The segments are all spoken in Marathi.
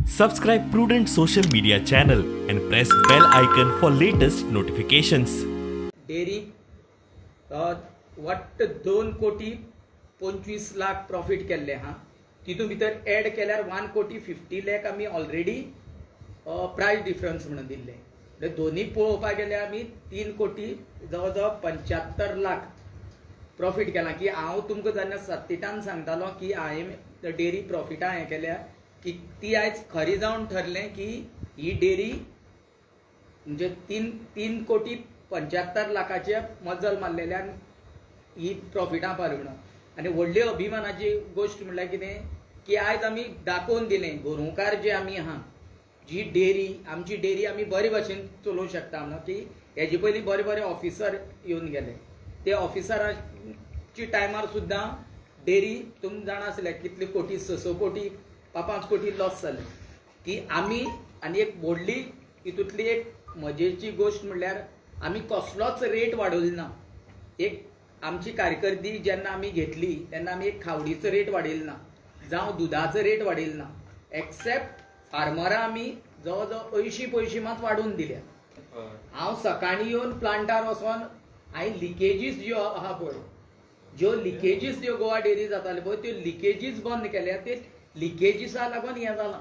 Subscribe Prudent Social Media channel and press bell icon for latest notifications. Dairy वाटत 2,25,00,000 प्रॉफिट केल्ले हा तितून भितर ऍड केल्यार 1,50,00,000 आमी ऑलरेडी प्राइस डिफरन्स म्हणून दिल्ले दोन्ही पळोवपाक गेल्यार आमी 3,00,00,000 जवळ 75,00,000 प्रॉफिट केला की हांव तुमकां जेन्ना सत्तितान सांगतालो की हांवें डेअरी प्रॉफिटा हें केल्या की ती आयज खरी जावन ठरलें की ही डेअरी म्हणजे 3,75,00,000 मजल मारलेल्यान ही प्रॉफिटां पावना आनी व्हडली अभिमानाची गोष्ट म्हणल्यार कितें की आयज आमी दाखोवन दिलें गोरोवकार जे आमी आहा जी डेअरी आमची डेअरी आमी बरे भशेन चलोवंक शकता म्हणून की हेजे पयलीं बरे बरे ऑफिसर येवन गेले ते ऑफिसराची टायमार सुद्दां डेअरी तुमकां जाणा आसलें कितले कोटी 6 कोटी 5 कोटी लॉस जाले की आमी आनी एक व्हडली हितूंतली एक मजेची गोष्ट म्हणल्यार आमी कसलोच रेट वाडोवलो ना एक आमची कारकिर्दी जेन्ना आमी घेतली तेन्ना आमी एक खावडीचो रेट वाडयलो ना जावं दुधाचो रेट वाडयलो ना एक्सेप्ट फार्मरां आमी जवळ जवळ 80 पयशे मात वाडोवन दिल्या हांव सकाळीं येवन प्लांटार वचोन हांवें लिकेजीस ज्यो आहा पळय ज्यो लिकेजीस ज्यो गोवा डेअरी जाताल्यो पळय त्यो लिकेजीस बंद केल्या ते लिकेजीसा लागून हें जालां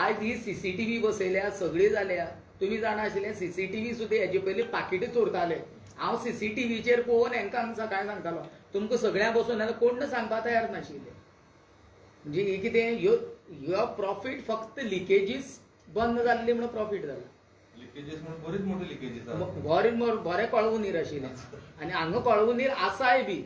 आज ही सीसीटीव्ही बसयल्या सगळी जाल्या तुम्ही जाणा आशिल्लें सीसीटीव्ही सुद्दां हेजे पयलीं पाकिटां चोरताले हांव सीसीटीव्हीचेर पळोवन हांकां सकाळीं सांगतालो तुमकां सगळ्यांक बसून जाल्यार कोण सांगपाक तयार नाशिल्ले म्हणजे ही कितें ह्यो प्रॉफिट फक्त लिकेजीस बंद जाल्ली म्हणून प्रॉफिट जाला बरें कळवू नीर आशिल्लें आनी हांगा कळवू नीर आसाय बी